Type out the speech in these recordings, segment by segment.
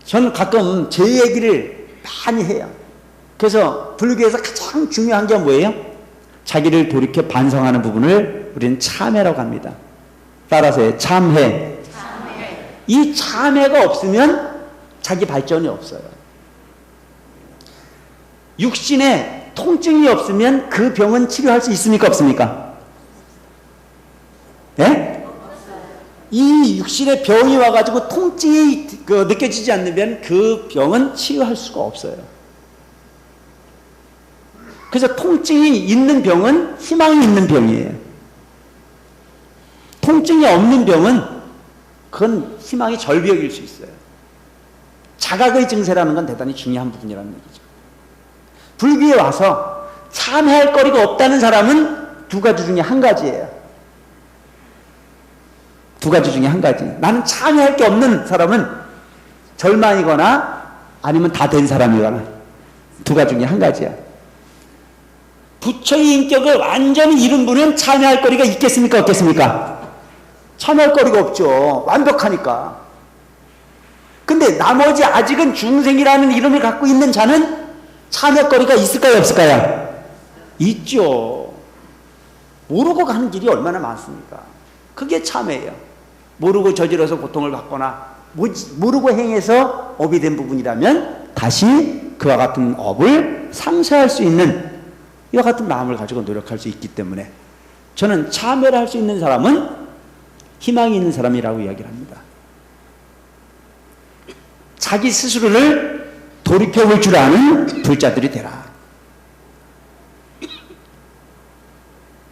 저는 가끔 제 얘기를 많이 해요. 그래서 불교에서 가장 중요한 게 뭐예요? 자기를 돌이켜 반성하는 부분을 우리는 참회라고 합니다. 따라서 해요. 참회. 이 참회가 없으면 자기 발전이 없어요. 육신에 통증이 없으면 그 병은 치료할 수 있습니까? 없습니까? 네? 이 육신에 병이 와가지고 통증이 느껴지지 않으면 그 병은 치유할 수가 없어요. 그래서 통증이 있는 병은 희망이 있는 병이에요. 통증이 없는 병은 그건 희망이 절벽일 수 있어요. 자각의 증세라는 건 대단히 중요한 부분이라는 얘기죠. 불교에 와서 참회할 거리가 없다는 사람은 두 가지 중에 한 가지예요. 두 가지 중에 한 가지. 나는 참회할 게 없는 사람은 절망이거나 아니면 다 된 사람이거나 두 가지 중에 한 가지야. 부처의 인격을 완전히 잃은 분은 참회할 거리가 있겠습니까? 없겠습니까? 참회할 거리가 없죠. 완벽하니까. 근데 나머지 아직은 중생이라는 이름을 갖고 있는 자는 참회 거리가 있을까요? 없을까요? 있죠. 모르고 가는 길이 얼마나 많습니까? 그게 참회예요. 모르고 저질러서 고통을 받거나 모르고 행해서 업이 된 부분이라면 다시 그와 같은 업을 상쇄할 수 있는 이와 같은 마음을 가지고 노력할 수 있기 때문에 저는 참회를 할 수 있는 사람은 희망이 있는 사람이라고 이야기를 합니다. 자기 스스로를 돌이켜볼 줄 아는 불자들이 되라.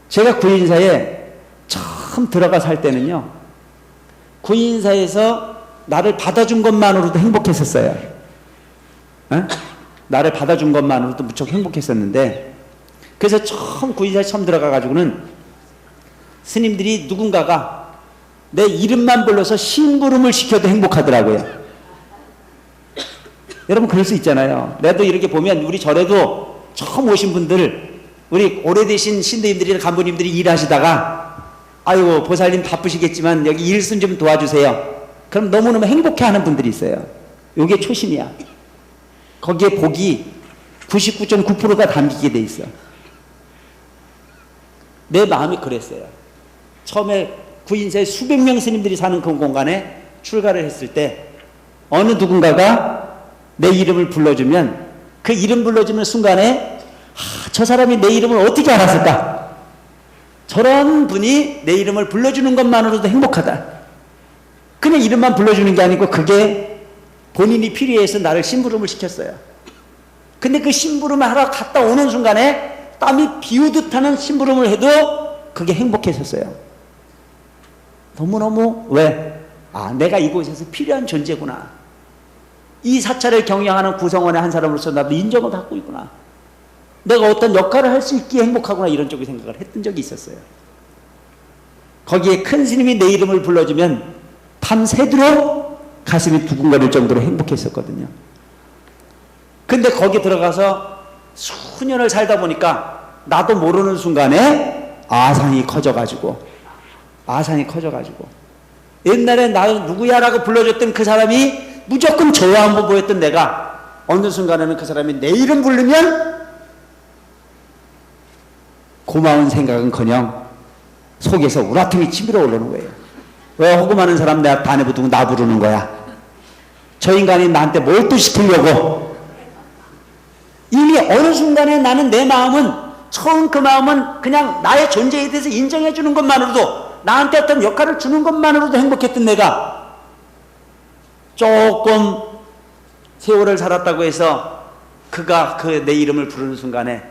제가 구인사에 처음 들어가 살 때는요, 구인사에서 나를 받아준 것만으로도 행복했었어요. 에? 나를 받아준 것만으로도 무척 행복했었는데, 그래서 구인사에 처음 들어가가지고는 스님들이 누군가가 내 이름만 불러서 심부름을 시켜도 행복하더라고요. 여러분 그럴 수 있잖아요. 나도 이렇게 보면 우리 절에도 처음 오신 분들, 우리 오래되신 신도님들이나 간부님들이 일하시다가 아이고 보살님 바쁘시겠지만 여기 일순 좀 도와주세요. 그럼 너무너무 행복해하는 분들이 있어요. 요게 초심이야. 거기에 복이 99.9%가 담기게 돼 있어. 내 마음이 그랬어요. 처음에 구인사에 수백 명 스님들이 사는 그 공간에 출가를 했을 때 어느 누군가가 내 이름을 불러주면 그 이름 불러주는 순간에 저 사람이 내 이름을 어떻게 알았을까? 저런 분이 내 이름을 불러주는 것만으로도 행복하다. 그냥 이름만 불러주는 게 아니고 그게 본인이 필요해서 나를 심부름을 시켰어요. 근데 그 심부름을 하러 갔다 오는 순간에 땀이 비우듯 하는 심부름을 해도 그게 행복했었어요. 너무너무 왜? 내가 이곳에서 필요한 존재구나. 이 사찰을 경영하는 구성원의 한 사람으로서 나도 인정을 받고 있구나. 내가 어떤 역할을 할 수 있기에 행복하구나. 이런 쪽의 생각을 했던 적이 있었어요. 거기에 큰 스님이 내 이름을 불러주면 밤새도록 가슴이 두근거릴 정도로 행복했었거든요. 근데 거기 들어가서 수년을 살다 보니까 나도 모르는 순간에 아상이 커져가지고 옛날에 나 누구야라고 불러줬던 그 사람이 무조건 저하고 보였던 내가 어느 순간에는 그 사람이 내 이름 부르면 고마운 생각은커녕 속에서 우라통이 치밀어 오르는 거예요. 왜 허구 많은 사람 내가 반에 붙고 나 부르는 거야? 저 인간이 나한테 뭘 또 시키려고? 이미 어느 순간에 나는 내 마음은 처음 그 마음은 그냥 나의 존재에 대해서 인정해 주는 것만으로도 나한테 어떤 역할을 주는 것만으로도 행복했던 내가 조금 세월을 살았다고 해서 그가 그 내 이름을 부르는 순간에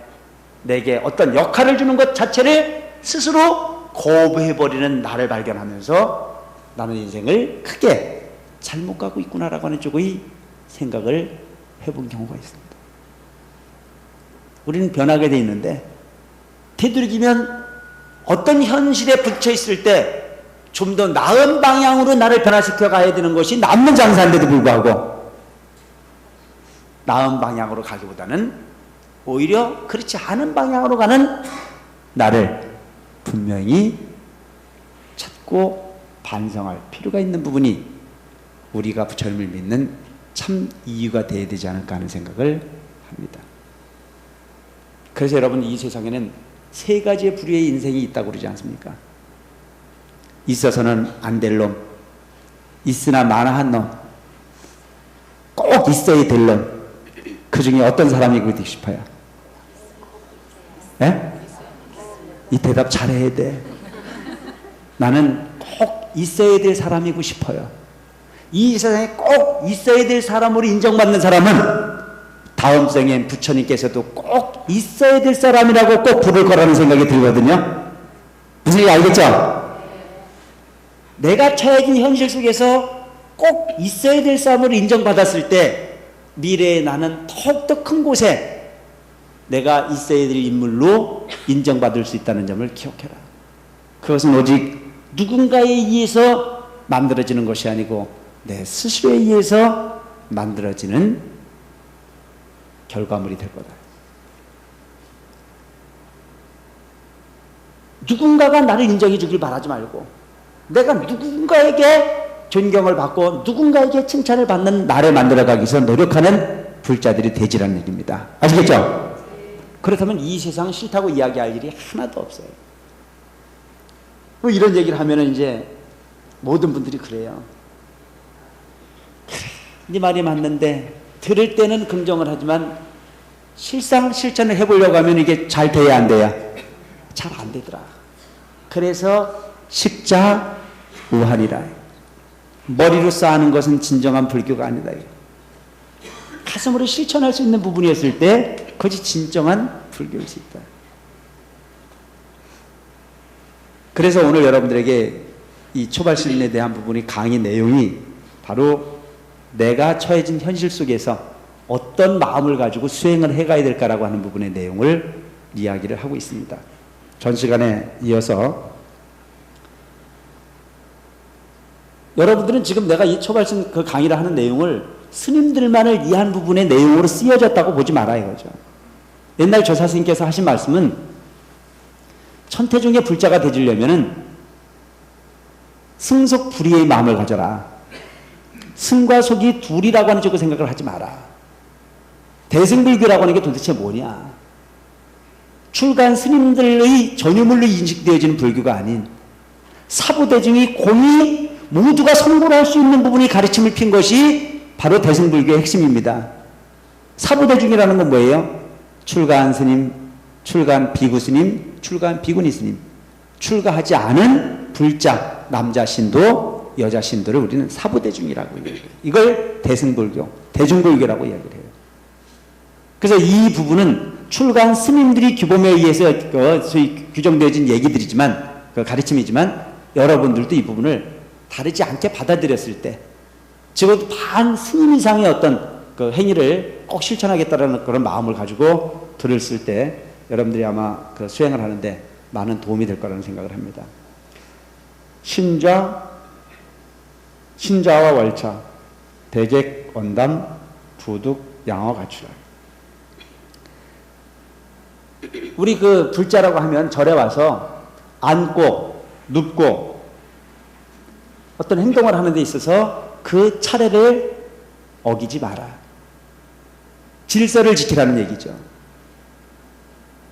내게 어떤 역할을 주는 것 자체를 스스로 거부해버리는 나를 발견하면서 나는 인생을 크게 잘못 가고 있구나라고 하는 쪽의 생각을 해본 경우가 있습니다. 우리는 변하게 돼 있는데 되도록이면 어떤 현실에 부딪혀 있을 때 좀 더 나은 방향으로 나를 변화시켜 가야 되는 것이 남는 장사인데도 불구하고 나은 방향으로 가기보다는 오히려 그렇지 않은 방향으로 가는 나를 분명히 찾고 반성할 필요가 있는 부분이 우리가 부처님을 믿는 참 이유가 돼야 되지 않을까 하는 생각을 합니다. 그래서 여러분, 이 세상에는 세 가지의 부류의 인생이 있다고 그러지 않습니까? 있어서는 안 될 놈, 있으나 마나한 놈, 꼭 있어야 될 놈. 그 중에 어떤 사람이고 되고 싶어요? 예? 이 대답 잘해야 돼. 나는 꼭 있어야 될 사람이고 싶어요. 이 세상에 꼭 있어야 될 사람으로 인정받는 사람은 다음 생엔 부처님께서도 꼭 있어야 될 사람이라고 꼭 부를 거라는 생각이 들거든요. 무슨 얘기 알겠죠? 내가 처해진 현실 속에서 꼭 있어야 될 사람으로 인정받았을 때 미래의 나는 더욱더 큰 곳에 내가 있어야 될 인물로 인정받을 수 있다는 점을 기억해라. 그것은 오직 누군가에 의해서 만들어지는 것이 아니고 내 스스로에 의해서 만들어지는 결과물이 될 거다. 누군가가 나를 인정해 주길 바라지 말고 내가 누군가에게 존경을 받고 누군가에게 칭찬을 받는 나를 만들어가기 위해서 노력하는 불자들이 되지라는 얘기입니다. 아시겠죠? 그렇다면 이 세상 싫다고 이야기할 일이 하나도 없어요. 뭐 이런 얘기를 하면은 이제 모든 분들이 그래요. 네 말이 맞는데 들을 때는 긍정을 하지만 실상 실천을 해보려고 하면 이게 잘 돼야 안 돼요? 잘 안 되더라. 그래서 십자우한이라. 머리로 쌓는 것은 진정한 불교가 아니다. 가슴으로 실천할 수 있는 부분이었을 때 그것이 진정한 불교일 수 있다. 그래서 오늘 여러분들에게 이 초발신에 대한 부분이 강의 내용이 바로 내가 처해진 현실 속에서 어떤 마음을 가지고 수행을 해가야 될까라고 하는 부분의 내용을 이야기를 하고 있습니다. 전 시간에 이어서 여러분들은 지금 내가 이 초발신 그 강의를 하는 내용을 스님들만을 위한 부분의 내용으로 쓰여졌다고 보지 말아야 이거죠. 옛날 조사스님께서 하신 말씀은 천태중의 불자가 되지려면은 승속불이의 마음을 가져라. 승과 속이 둘이라고 하는 쪽으로 생각을 하지 마라. 대승불교라고 하는 게 도대체 뭐냐? 출가한 스님들의 전유물로 인식되어지는 불교가 아닌 사부대중이 공이 모두가 성불할 수 있는 부분이 가르침을 핀 것이 바로 대승불교의 핵심입니다. 사부대중이라는 건 뭐예요? 출가한 스님, 출가한 비구 스님, 출가한 비구니 스님, 출가하지 않은 불자, 남자 신도, 여자 신도를 우리는 사부대중이라고 얘기해요. 이걸 대승불교, 대중불교라고 이야기를 해요. 그래서 이 부분은 출가한 스님들이 규범에 의해서 규정되어진 얘기들이지만, 가르침이지만, 여러분들도 이 부분을 다르지 않게 받아들였을 때, 적어도 반 스님 이상의 어떤 그 행위를 꼭 실천하겠다는 그런 마음을 가지고 들었을 때, 여러분들이 아마 그 수행을 하는데 많은 도움이 될 거라는 생각을 합니다. 신자와 월차, 대객, 언담, 부득, 양어, 가출하. 우리 그 불자라고 하면 절에 와서 앉고 눕고 어떤 행동을 하는 데 있어서 그 차례를 어기지 마라. 질서를 지키라는 얘기죠.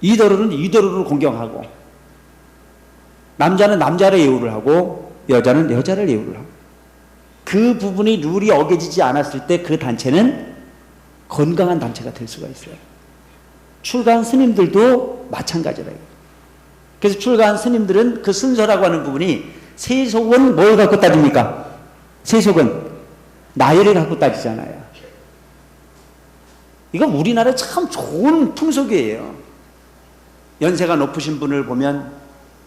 이도루는 이도루를 공경하고 남자는 남자를 예우를 하고 여자는 여자를 예우를 하고 그 부분이 룰이 어겨지지 않았을 때 그 단체는 건강한 단체가 될 수가 있어요. 출가한 스님들도 마찬가지라. 그래서 출가한 스님들은 그 순서라고 하는 부분이 세속은 뭘 갖고 따집니까? 세속은 나이를 갖고 따지잖아요. 이거 우리나라에 참 좋은 풍속이에요. 연세가 높으신 분을 보면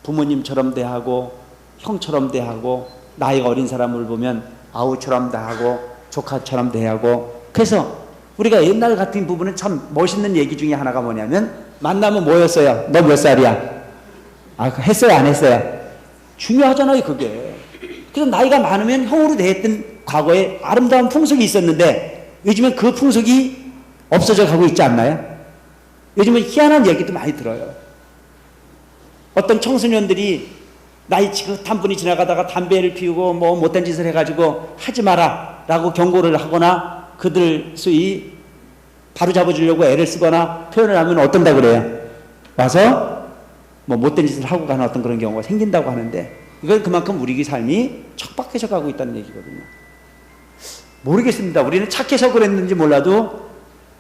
부모님처럼 대하고 형처럼 대하고 나이가 어린 사람을 보면 아우처럼 대하고 조카처럼 대하고 그래서 우리가 옛날 같은 부분은 참 멋있는 얘기 중에 하나가 뭐냐면 만나면 뭐였어요? 너 몇 살이야? 아, 했어요? 안 했어요? 중요하잖아요 그게. 그래서 나이가 많으면 형으로 대했던 과거에 아름다운 풍속이 있었는데 요즘엔 그 풍속이 없어져 가고 있지 않나요? 요즘은 희한한 얘기도 많이 들어요. 어떤 청소년들이 나이 지긋한 분이 지나가다가 담배를 피우고 뭐 못된 짓을 해가지고 하지 마라 라고 경고를 하거나 그들 소위 바로 잡아주려고 애를 쓰거나 표현을 하면 어떤다 그래요? 와서 뭐 못된 짓을 하고 가는 어떤 그런 경우가 생긴다고 하는데, 이건 그만큼 우리 삶이 척박해져 가고 있다는 얘기거든요. 모르겠습니다. 우리는 착해서 그랬는지 몰라도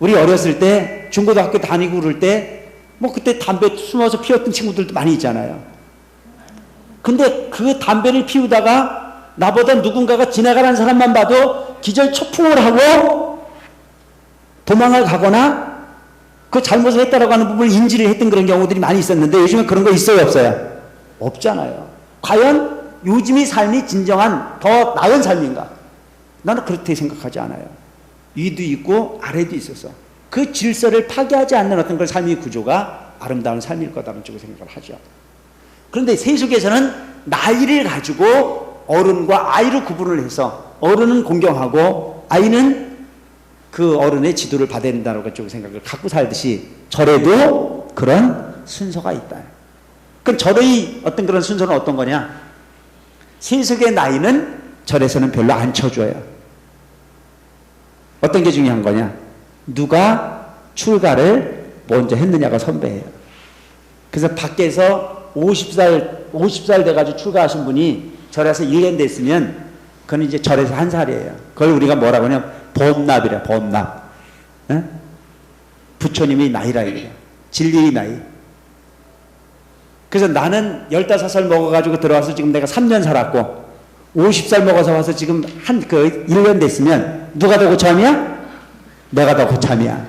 우리 어렸을 때 중고등학교 다니고 그럴 때 뭐 그때 담배 숨어서 피웠던 친구들도 많이 있잖아요. 근데 그 담배를 피우다가 나보다 누군가가 지나가는 사람만 봐도 기절초풍을 하고 도망을 가거나 그 잘못을 했다라고 하는 부분을 인지를 했던 그런 경우들이 많이 있었는데, 요즘에 그런 거 있어요, 없어요? 없잖아요. 과연 요즘의 삶이 진정한 더 나은 삶인가? 나는 그렇게 생각하지 않아요. 위도 있고 아래도 있어서 그 질서를 파괴하지 않는 어떤 그런 삶의 구조가 아름다운 삶일 거다라는 쪽으로 생각을 하죠. 그런데 세속에서는 나이를 가지고 어른과 아이로 구분을 해서 어른은 공경하고 아이는 그 어른의 지도를 받아야 된다는 쪽으로 생각을 갖고 살듯이 절에도 그런 순서가 있다. 그럼 절의 어떤 그런 순서는 어떤 거냐? 세속의 나이는 절에서는 별로 안 쳐줘요. 어떤 게 중요한 거냐? 누가 출가를 먼저 했느냐가 선배예요. 그래서 밖에서 50살 돼가지고 출가하신 분이 절에서 1년 됐으면 그건 이제 절에서 한 살이에요. 그걸 우리가 뭐라고 하냐면 범납이래, 범납. 에? 부처님의 나이라 이래요. 진리의 나이. 그래서 나는 15살 먹어가지고 들어와서 지금 내가 3년 살았고 50살 먹어서 와서 지금 1년 됐으면 누가 더 고참이야? 내가 더 고참이야.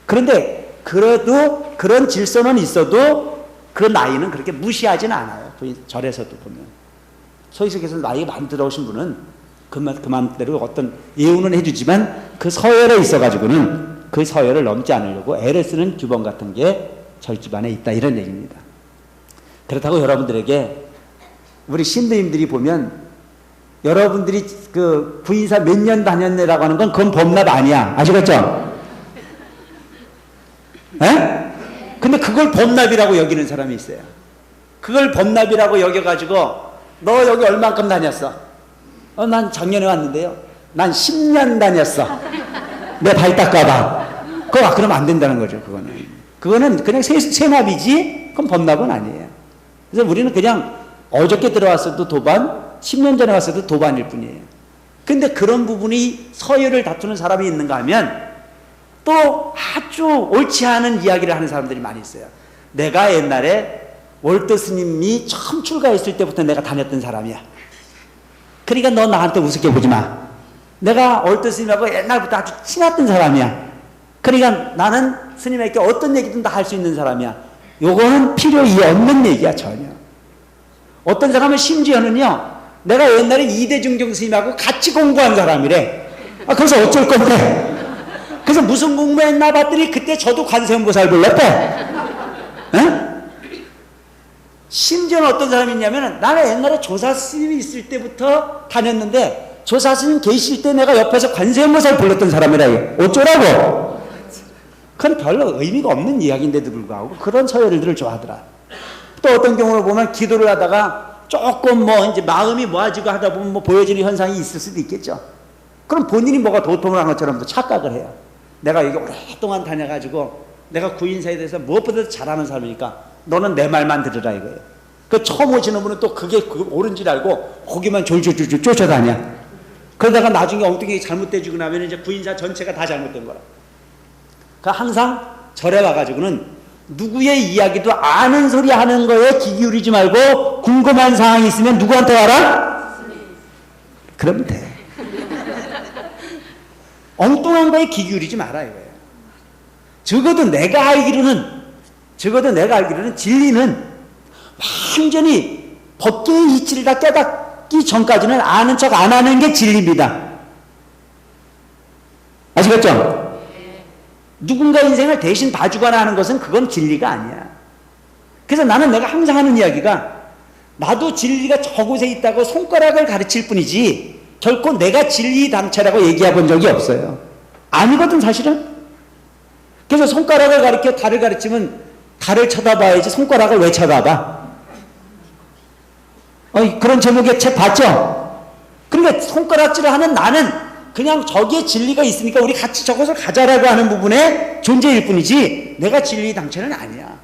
그런데 그래도 그런 질서는 있어도 그 나이는 그렇게 무시하지는 않아요. 절에서도 보면. 소위석에서 나이가 많이 들어오신 분은 그만대로 어떤 예우는 해주지만 그 서열에 있어가지고는 그 서열을 넘지 않으려고 애를 쓰는 규범 같은 게 절집안에 있다, 이런 얘기입니다. 그렇다고 여러분들에게 우리 신도님들이 보면 여러분들이 그 부인사 몇 년 다녔네라고 하는 건 그건 범납 아니야. 아시겠죠? 에? 근데 그걸 범납이라고 여기는 사람이 있어요. 그걸 범납이라고 여겨가지고 너 여기 얼만큼 다녔어? 난 작년에 왔는데요. 난 10년 다녔어. 내 발 닦아봐. 그러면 안 된다는 거죠. 그거는 그냥 세납이지 그건 범납은 아니에요. 그래서 우리는 그냥 어저께 들어왔어도 도반, 10년 전에 왔어도 도반일 뿐이에요. 근데 그런 부분이 서열을 다투는 사람이 있는가 하면 또 아주 옳지 않은 이야기를 하는 사람들이 많이 있어요. 내가 옛날에 월드 스님이 처음 출가했을 때부터 내가 다녔던 사람이야. 그러니까 너 나한테 우습게 보지 마. 내가 월드 스님하고 옛날부터 아주 친했던 사람이야. 그러니까 나는 스님에게 어떤 얘기든 다 할 수 있는 사람이야. 요거는 필요 없는 얘기야, 전혀. 어떤 사람은 심지어는요, 내가 옛날에 이대중정 스님하고 같이 공부한 사람이래. 그래서 어쩔 건데? 그래서 무슨 공부했나 봤더니 그때 저도 관세음보살 불렀대. 에? 심지어는 어떤 사람이 있냐면 나는 옛날에 조사 스님이 있을 때부터 다녔는데 조사 스님 계실 때 내가 옆에서 관세음보살 불렀던 사람이라. 어쩌라고? 그건 별로 의미가 없는 이야기인데도 불구하고 그런 서열들을 좋아하더라. 또 어떤 경우를 보면 기도를 하다가 조금 이제 마음이 모아지고 하다 보면 보여지는 현상이 있을 수도 있겠죠. 그럼 본인이 뭐가 도통을 한 것처럼 또 착각을 해요. 내가 여기 오랫동안 다녀가지고 내가 구인사에 대해서 무엇보다도 잘하는 사람이니까 너는 내 말만 들으라 이거예요. 그 처음 오시는 분은 또 그게 옳은 줄 알고 거기만 졸졸졸 쫓아다녀. 그러다가 나중에 엉뚱하게 잘못돼지고 나면 이제 구인사 전체가 다 잘못된 거라. 그러니까 항상 절에 와가지고는 누구의 이야기도 아는 소리 하는 거에 귀 기울이지 말고 궁금한 사항이 있으면 누구한테 와라? 그러면 돼. 엉뚱한 거에 귀 기울이지 마라 이거예요. 적어도 내가 알기로는 진리는 완전히 법계의 이치를 다 깨닫기 전까지는 아는 척 안 하는 게 진리입니다. 아시겠죠? 누군가 인생을 대신 봐주거나 하는 것은 그건 진리가 아니야. 그래서 내가 항상 하는 이야기가 나도 진리가 저곳에 있다고 손가락을 가르칠 뿐이지 결코 내가 진리 당체라고 얘기해 본 적이 없어요. 아니거든 사실은. 그래서 손가락을 가리켜 달을 가르치면 달을 쳐다봐야지 손가락을 왜 쳐다봐? 그런 제목의 책 봤죠? 그러니까 손가락질을 하는 나는 그냥 저기에 진리가 있으니까 우리 같이 저것을 가자라고 하는 부분의 존재일 뿐이지 내가 진리 당체는 아니야.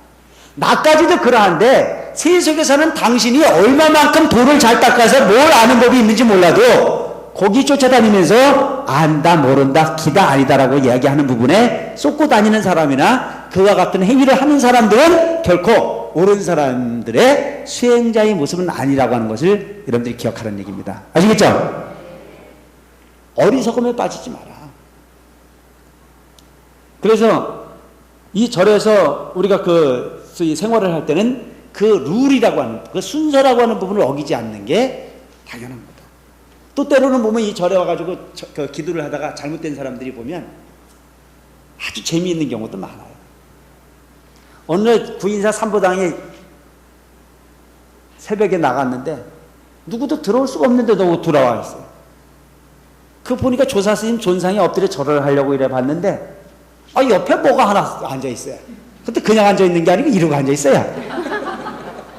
나까지도 그러한데 세속에 사는 당신이 얼마만큼 돌을 잘 닦아서 뭘 아는 법이 있는지 몰라도 거기 쫓아다니면서 안다 모른다 기다 아니다라고 이야기하는 부분에 쏟고 다니는 사람이나 그와 같은 행위를 하는 사람들은 결코 옳은 사람들의 수행자의 모습은 아니라고 하는 것을 여러분들이 기억하라는 얘기입니다. 아시겠죠? 어리석음에 빠지지 마라. 그래서 이 절에서 우리가 그 생활을 할 때는 그 룰이라고 하는, 그 순서라고 하는 부분을 어기지 않는 게 당연한 거다. 또 때로는 보면 이 절에 와가지고 그 기도를 하다가 잘못된 사람들이 보면 아주 재미있는 경우도 많아요. 어느 날 구인사 삼보당에 새벽에 나갔는데 누구도 들어올 수가 없는데 너무 돌아와 있어요. 그 보니까 조사스님 존상에 엎드려 절을 하려고 이래 봤는데 옆에 뭐가 하나 앉아 있어요. 근데 그냥 앉아 있는 게 아니고 이러고 앉아 있어요.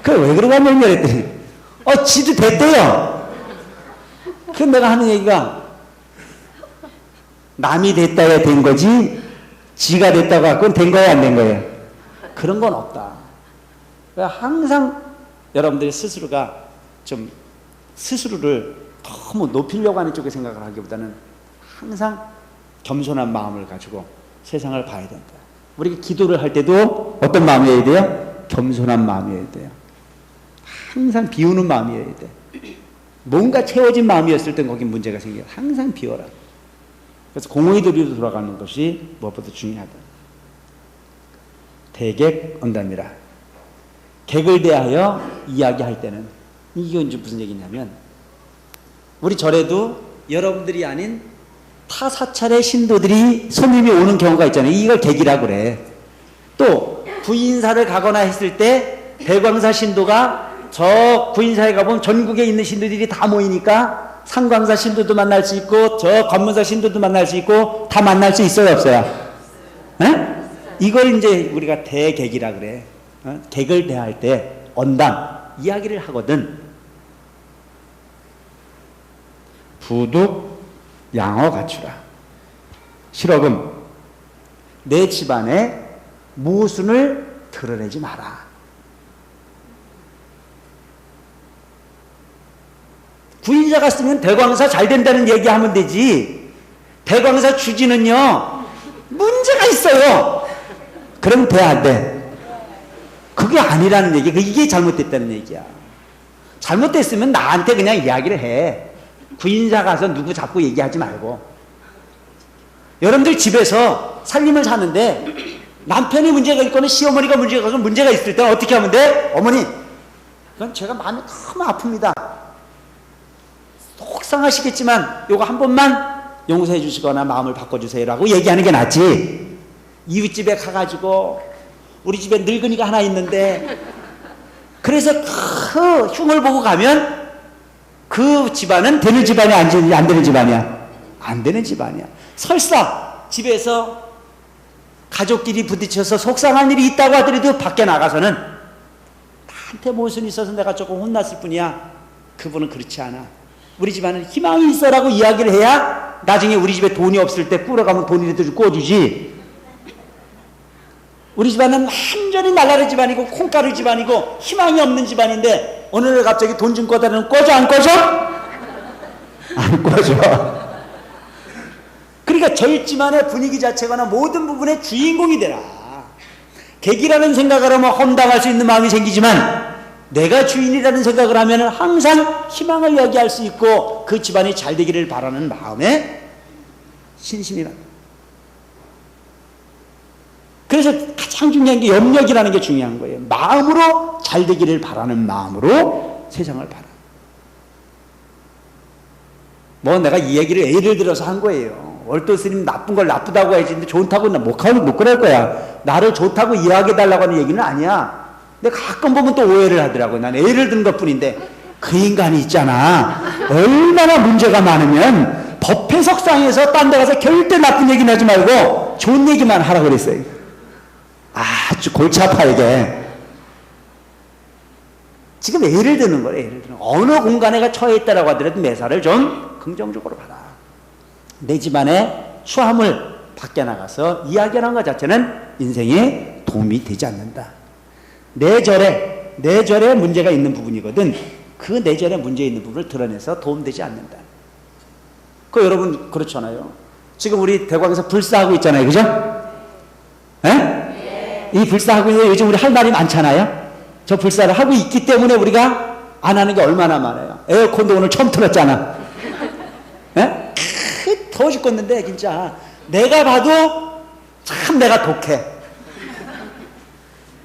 그래 왜 그러고 앉아 있냐 했더니 지도 됐대요. 그 내가 하는 얘기가 남이 됐다야 된 거지 지가 됐다고 갖고는 된 거야 안 된 거예요. 그런 건 없다. 항상 여러분들이 스스로가 좀 스스로를 너무 높이려고 하는 쪽에 생각을 하기보다는 항상 겸손한 마음을 가지고 세상을 봐야 된다. 우리가 기도를 할 때도 어떤 마음이어야 돼요? 겸손한 마음이어야 돼요. 항상 비우는 마음이어야 돼. 뭔가 채워진 마음이었을 땐 거기 문제가 생겨요. 항상 비워라. 그래서 공의 도리로 돌아가는 것이 무엇보다 중요하다. 대객 언담이라. 객을 대하여 이야기할 때는 이게 이제 무슨 얘기냐면 우리 절에도 여러분들이 아닌 타 사찰의 신도들이 손님이 오는 경우가 있잖아요. 이걸 객이라고 그래. 또 구인사를 가거나 했을 때 대광사 신도가 저 구인사에 가보면 전국에 있는 신도들이 다 모이니까 상광사 신도도 만날 수 있고 저 관문사 신도도 만날 수 있고 다 만날 수 있어요 없어요? 에? 이걸 이제 우리가 대객이라 그래. 객을 대할 때 언담 이야기를 하거든. 부득 양어 갖추라. 실업음 내 집안에 모순을 드러내지 마라. 구인자가 쓰면 대광사 잘 된다는 얘기하면 되지. 대광사 주지는요 문제가 있어요. 그럼 돼 안 돼? 그게 아니라는 얘기. 이게 잘못됐다는 얘기야. 잘못됐으면 나한테 그냥 이야기를 해. 구인사 가서 누구 자꾸 얘기하지 말고. 여러분들 집에서 살림을 사는데 남편이 문제가 있거나 시어머니가 문제가 있을 때 어떻게 하면 돼? 어머니, 그건 제가 마음이 너무 아픕니다. 속상하시겠지만 요거 한 번만 용서해 주시거나 마음을 바꿔주세요라고 얘기하는 게 낫지. 이웃집에 가가지고 우리 집에 늙은이가 하나 있는데 그래서 그 흉을 보고 가면 그 집안은 되는 집안이 안 되는 집안이야? 안 되는 집안이야. 설사 집에서 가족끼리 부딪혀서 속상한 일이 있다고 하더라도 밖에 나가서는 나한테 모순이 있어서 내가 조금 혼났을 뿐이야. 그분은 그렇지 않아. 우리 집안은 희망이 있어라고 이야기를 해야 나중에 우리 집에 돈이 없을 때 꾸러가면 돈이라도 좀 꿔주지. 우리 집안은 완전히 날라리 집안이고 콩가루 집안이고 희망이 없는 집안인데 어느 날 갑자기 돈 좀 꺼다는 꺼져 안 꺼져? 안 꺼져. 그러니까 절집안의 분위기 자체거나 모든 부분의 주인공이 되라. 객이라는 생각을 하면 험담할 수 있는 마음이 생기지만 내가 주인이라는 생각을 하면 항상 희망을 이야기할 수 있고 그 집안이 잘 되기를 바라는 마음에 신심이 납니다. 그래서 가장 중요한 게 염력이라는 게 중요한 거예요. 마음으로 잘 되기를 바라는 마음으로 세상을 바라. 뭐 내가 이 얘기를 예를 들어서 한 거예요. 월도스님 나쁜 걸 나쁘다고 해야지 근데 좋다고 못 그럴 거야. 나를 좋다고 이해하게 달라고 하는 얘기는 아니야. 근데 가끔 보면 또 오해를 하더라고요. 난 예를 든 것뿐인데 그 인간이 있잖아. 얼마나 문제가 많으면 법 해석상에서 딴 데 가서 절대 나쁜 얘기는 하지 말고 좋은 얘기만 하라고 그랬어요. 아주 골치 아파 이게. 지금 예를 드는 거예요. 예를 드는 어느 공간에 처해 있다라고 하더라도 매사를 좀 긍정적으로 봐라. 내 집안의 추함을 밖에 나가서 이야기하는 것 자체는 인생에 도움이 되지 않는다. 내절에 문제가 있는 부분이거든. 그 내절에 문제 있는 부분을 드러내서 도움되지 않는다. 그 여러분 그렇잖아요. 지금 우리 대광에서 불사하고 있잖아요. 그죠? 네. 이 불사하고 있는데 요즘 우리 할 말이 많잖아요. 저 불사를 하고 있기 때문에 우리가 안 하는 게 얼마나 많아요. 에어컨도 오늘 처음 틀었잖아. 네? 더워 죽겠는데 진짜 내가 봐도 참 내가 독해.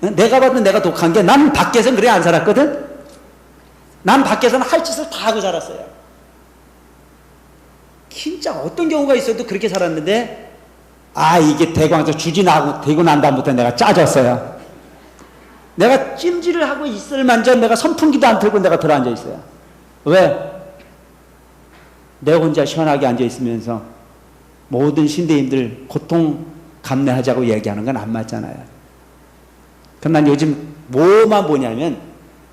내가 봐도 내가 독한 게 난 밖에서는 그래 안 살았거든. 난 밖에서는 할 짓을 다 하고 살았어요. 진짜 어떤 경우가 있어도 그렇게 살았는데 이게 대광에서 주진하고 되고 난 다음부터 내가 짜졌어요. 내가 찜질을 하고 있을 만전 내가 선풍기도 안 틀고 내가 들어앉아 있어요. 왜? 내 혼자 시원하게 앉아 있으면서 모든 신대인들 고통 감내하자고 얘기하는 건 안 맞잖아요. 그럼 난 요즘 뭐만 보냐면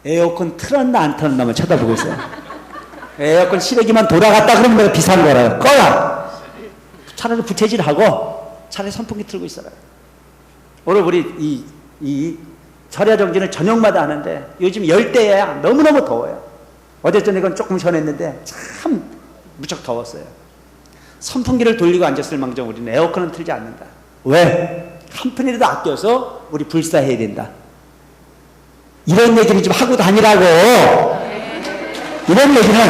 에어컨 틀었나 안 틀었나만 쳐다보고 있어요. 에어컨 실외기만 돌아갔다 그러면 내가 비싼 거라요. 꺼라! 차라리 부채질하고 차라리 선풍기 틀고 있어요. 오늘 우리 이 절야정진을 저녁마다 하는데 요즘 열대야 너무너무 더워요. 어제 저녁은 조금 시원했는데 참 무척 더웠어요. 선풍기를 돌리고 앉았을 망정 우리는 에어컨은 틀지 않는다. 왜? 한 푼이라도 아껴서 우리 불사해야 된다. 이런 얘기를 좀 하고 다니라고. 이런 얘기는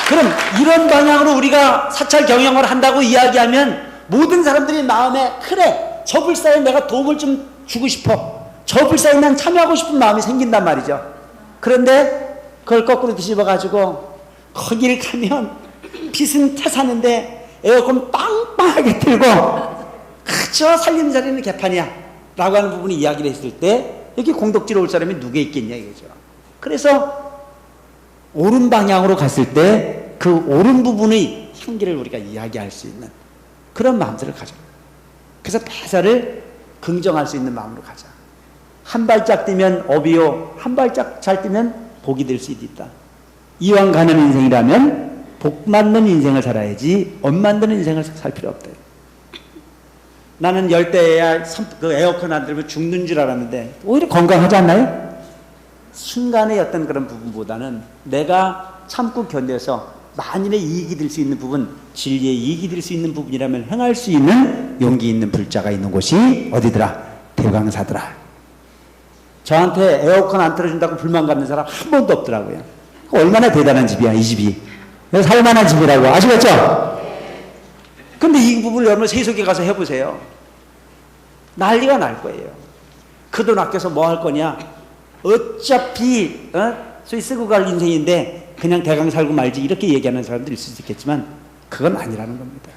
그럼 이런 방향으로 우리가 사찰 경영을 한다고 이야기하면 모든 사람들이 마음에 그래 저 불사에 내가 도움을 좀 주고 싶어. 저 불사에 난 참여하고 싶은 마음이 생긴단 말이죠. 그런데 그걸 거꾸로 뒤집어가지고 거기를 가면 빛은 태사는데 에어컨 빵빵하게 틀고 그저 살림살이는 개판이야 라고 하는 부분이 이야기를 했을 때 여기 공덕지로 올 사람이 누가 있겠냐 이거죠. 그래서 옳은 방향으로 갔을 때 그 옳은 부분의 향기를 우리가 이야기할 수 있는 그런 마음들을 가져. 그래서 배사를 긍정할 수 있는 마음으로 가자. 한 발짝 뛰면 업이요 한 발짝 잘 뛰면 복이 될 수 있다. 이왕 가는 인생이라면 복 맞는 인생을 살아야지 업 만드는 인생을 살 필요 없다. 나는 열대야 그 에어컨 안 들면 죽는 줄 알았는데 오히려 건강하지 않나요? 순간의 어떤 그런 부분보다는 내가 참고 견뎌서 만일의 이익이 될 수 있는 부분, 진리의 이익이 될 수 있는 부분이라면 행할 수 있는 용기 있는 불자가 있는 곳이 어디더라? 대광사더라. 저한테 에어컨 안 틀어준다고 불만 갖는 사람 한 번도 없더라고요. 얼마나 대단한 집이야 이 집이. 살만한 집이라고 아시겠죠? 근데 이 부분을 여러분 세속에 가서 해보세요. 난리가 날 거예요. 그 돈 아껴서 뭐 할 거냐? 어차피 소위 쓰고 갈 인생인데 그냥 대강 살고 말지 이렇게 얘기하는 사람들이 있을 수 있겠지만 그건 아니라는 겁니다.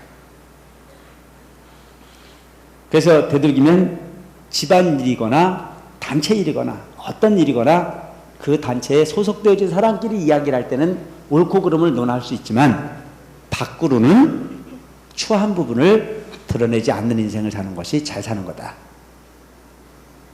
그래서 되도록이면 집안일이거나 단체 일이거나 어떤 일이거나 그 단체에 소속되어진 사람끼리 이야기를 할 때는 옳고 그름을 논할 수 있지만 밖으로는 추한 부분을 드러내지 않는 인생을 사는 것이 잘 사는 거다.